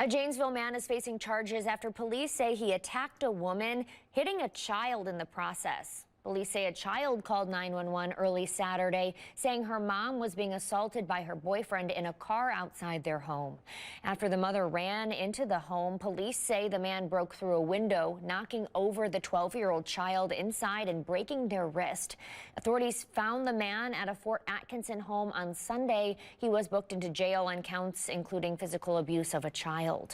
A Janesville man is facing charges after police say he attacked a woman, hitting a child in the process. Police say a child called 911 early Saturday, saying her mom was being assaulted by her boyfriend in a car outside their home. After the mother ran into the home, police say the man broke through a window, knocking over the 12-year-old child inside and breaking their wrist. Authorities found the man at a Fort Atkinson home on Sunday. He was booked into jail on counts including physical abuse of a child.